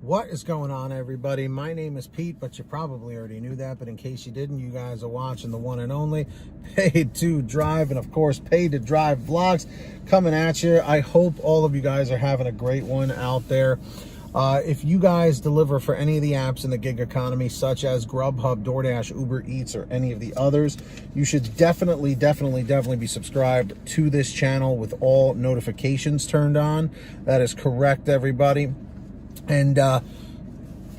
What is going on, everybody? My name is Pete, but you probably already knew that. But in case you didn't, you guys are watching the one and only Paid to Drive, and of course, Paid to Drive vlogs coming at you. I hope all of you guys are having a great one out there. If you guys deliver for any of the apps in the gig economy, such as GRUBHUB, DoorDash, Uber Eats, or any of the others, you should definitely be subscribed to this channel with all notifications turned on. That is correct, everybody. And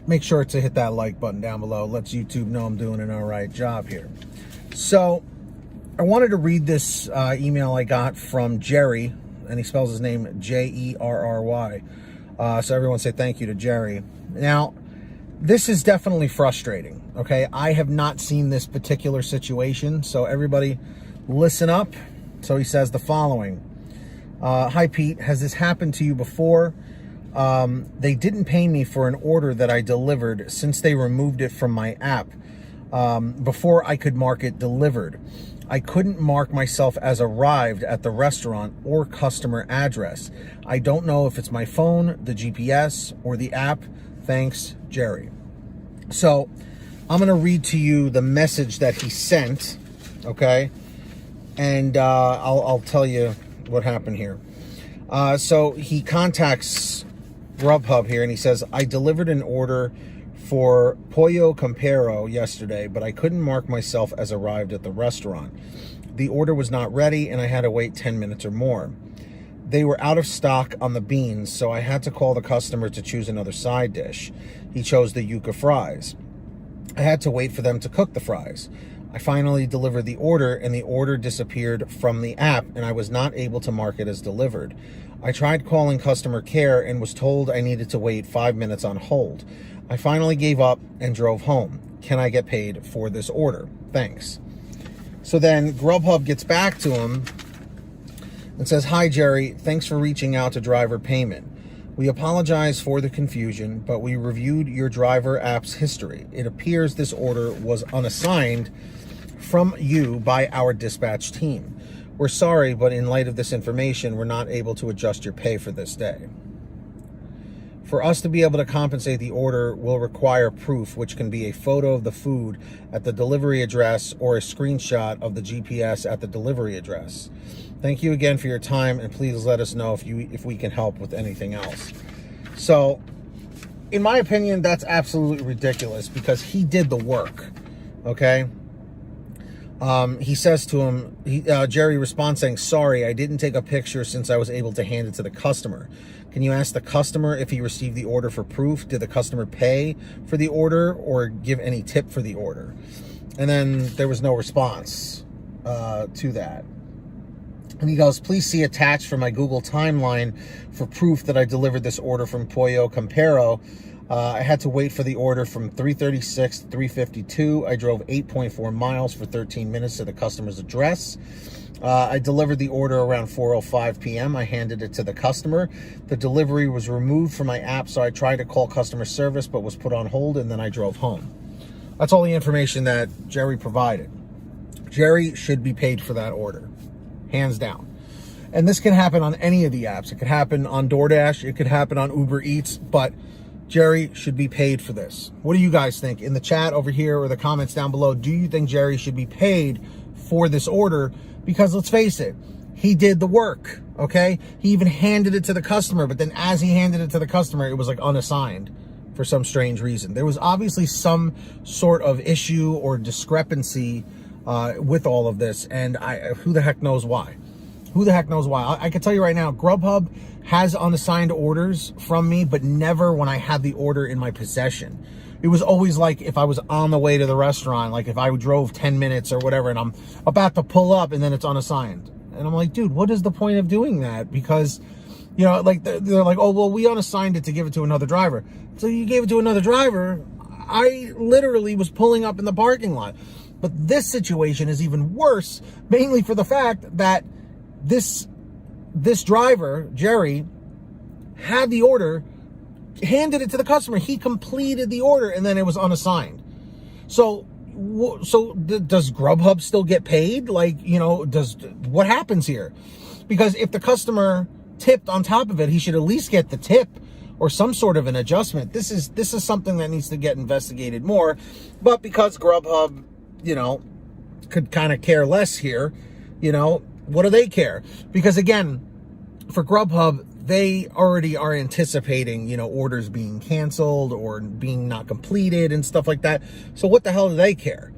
make sure to hit that like button down below. Lets YouTube know I'm doing an all right job here. So I wanted to read this email I got from Jerry, and he spells his name Jerry. So everyone say thank you to Jerry. Now, this is definitely frustrating, okay? I have not seen this particular situation, so everybody listen up. So he says the following. Hi, Pete. Has this happened to you before? They didn't pay me for an order that I delivered since they removed it from my app before I could mark it delivered. I couldn't mark myself as arrived at the restaurant or customer address. I don't know if it's my phone, the GPS, or the app. Thanks, Jerry. So I'm going to read to you the message that he sent, okay? And I'll tell you what happened here. So he contacts GRUBHUB here, and he says, I delivered an order for Pollo Campero yesterday, but I couldn't mark myself as arrived at the restaurant. The order was not ready, and I had to wait 10 minutes or more. They were out of stock on the beans, so I had to call the customer to choose another side dish. He chose the yuca fries. I had to wait for them to cook the fries. I finally delivered the order, and the order disappeared from the app, and I was not able to mark it as delivered. I tried calling customer care and was told I needed to wait 5 minutes on hold. I finally gave up and drove home. Can I get paid for this order? Thanks. So then GRUBHUB gets back to him and says, Hi, Jerry. Thanks for reaching out to driver payment. We apologize for the confusion, but we reviewed your driver app's history. It appears this order was unassigned from you by our dispatch team. We're sorry, but in light of this information, we're not able to adjust your pay for this day. For us to be able to compensate the order will require proof, which can be a photo of the food at the delivery address or a screenshot of the GPS at the delivery address. Thank you again for your time, and please let us know if we can help with anything else. So, in my opinion, that's absolutely ridiculous because he did the work, okay? He says to him, Jerry responds saying, sorry, I didn't take a picture since I was able to hand it to the customer. Can you ask the customer if he received the order for proof? Did the customer pay for the order or give any tip for the order? And then there was no response to that. And he goes, please see attached for my Google timeline for proof that I delivered this order from Pollo Campero. I had to wait for the order from 3:36 to 3:52. I drove 8.4 miles for 13 minutes to the customer's address. I delivered the order around 4:05 p.m. I handed it to the customer. The delivery was removed from my app, so I tried to call customer service, but was put on hold, and then I drove home. That's all the information that Jerry provided. Jerry should be paid for that order, hands down. And this can happen on any of the apps. It could happen on DoorDash. It could happen on Uber Eats, but Jerry should be paid for this. What do you guys think? In the chat over here or the comments down below, do you think Jerry should be paid for this order? Because let's face it, he did the work, okay? He even handed it to the customer, but then as he handed it to the customer, it was like unassigned for some strange reason. There was obviously some sort of issue or discrepancy with all of this, and who the heck knows why? Who the heck knows why? I can tell you right now, GRUBHUB has unassigned orders from me, but never when I had the order in my possession. It was always like if I was on the way to the restaurant, like if I drove 10 minutes or whatever, and I'm about to pull up and then it's unassigned. And I'm like, dude, what is the point of doing that? Because, you know, like they're like, oh, well, we unassigned it to give it to another driver. So you gave it to another driver. I literally was pulling up in the parking lot. But this situation is even worse, mainly for the fact that this driver, Jerry, had the order, handed it to the customer. He completed the order, and then it was unassigned. So does GRUBHUB still get paid? Like, you know, what happens here? Because if the customer tipped on top of it, he should at least get the tip or some sort of an adjustment. This is something that needs to get investigated more. But because Grubhub, you know, could kind of care less here, you know, what do they care? Because again, for Grubhub, they already are anticipating, you know, orders being canceled or being not completed and stuff like that. So what the hell do they care?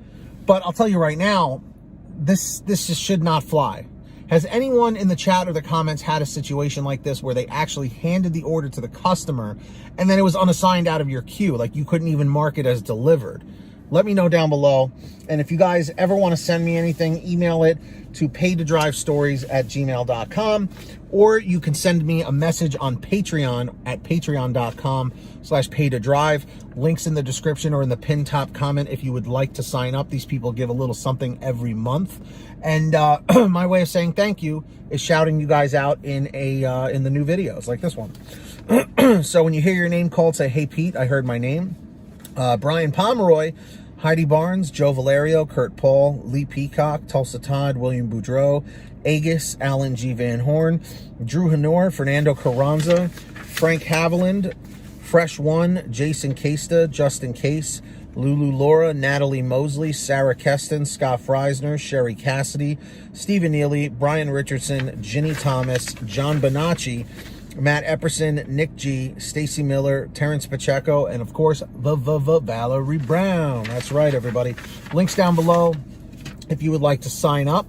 But I'll tell you right now, this just should not fly. Has anyone in the chat or the comments had a situation like this where they actually handed the order to the customer and then it was unassigned out of your queue? Like you couldn't even mark it as delivered? Let me know down below. And if you guys ever want to send me anything, email it to paidtodrivestories@gmail.com, or you can send me a message on Patreon at patreon.com/paidtodrive. Links in the description or in the pinned top comment if you would like to sign up. These people give a little something every month. And my way of saying thank you is shouting you guys out in the new videos like this one. So when you hear your name called, say, "Hey Pete, I heard my name." Brian Pomeroy, Heidi Barnes, Joe Valerio, Kurt Paul, Lee Peacock, Tulsa Todd, William Boudreau, Agus, Alan G. Van Horn, Drew Hanor, Fernando Carranza, Frank Haviland, Fresh One, Jason Casta, Justin Case, Lulu Laura, Natalie Mosley, Sarah Keston, Scott Freisner, Sherry Cassidy, Stephen Neely, Brian Richardson, Ginny Thomas, John Bonacci, Matt Epperson, Nick G, Stacy Miller, Terrence Pacheco, and of course, Valerie Brown. That's right, everybody. Links down below if you would like to sign up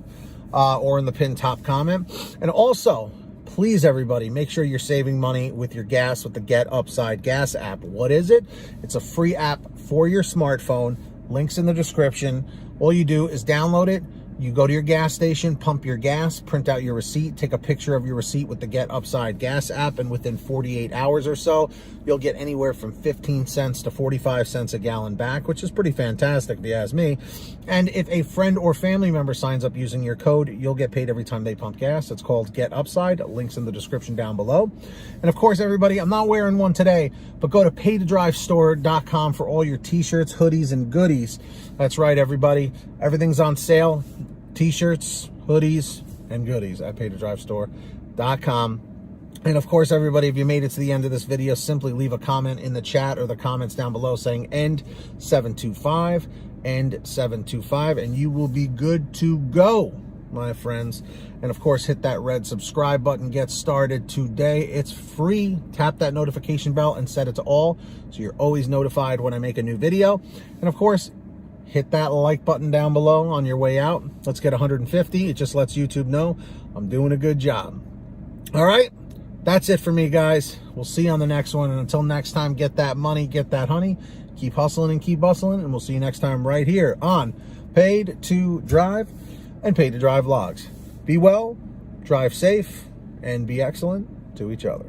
or in the pinned top comment. And also, please, everybody, make sure you're saving money with your gas with the Get Upside Gas app. What is it? It's a free app for your smartphone. Links in the description. All you do is download it. You go to your gas station, pump your gas, print out your receipt, take a picture of your receipt with the Get Upside Gas app, and within 48 hours or so, you'll get anywhere from 15 cents to 45 cents a gallon back, which is pretty fantastic if you ask me. And if a friend or family member signs up using your code, you'll get paid every time they pump gas. It's called Get Upside. Links in the description down below. And of course, everybody, I'm not wearing one today, but go to paidtodrivestore.com for all your t-shirts, hoodies, and goodies. That's right, everybody. Everything's on sale. T-shirts, hoodies, and goodies at paidtodrivestore.com. And of course, everybody, if you made it to the end of this video, simply leave a comment in the chat or the comments down below saying end 725, end 725, and you will be good to go, my friends. And of course, hit that red subscribe button. Get started today. It's free. Tap that notification bell and set it to all so you're always notified when I make a new video. And of course, hit that like button down below on your way out. Let's get 150. It just lets YouTube know I'm doing a good job. All right, that's it for me, guys. We'll see you on the next one. And until next time, get that money, get that honey. Keep hustling and keep bustling. And we'll see you next time right here on Paid to Drive and Paid to Drive Vlogs. Be well, drive safe, and be excellent to each other.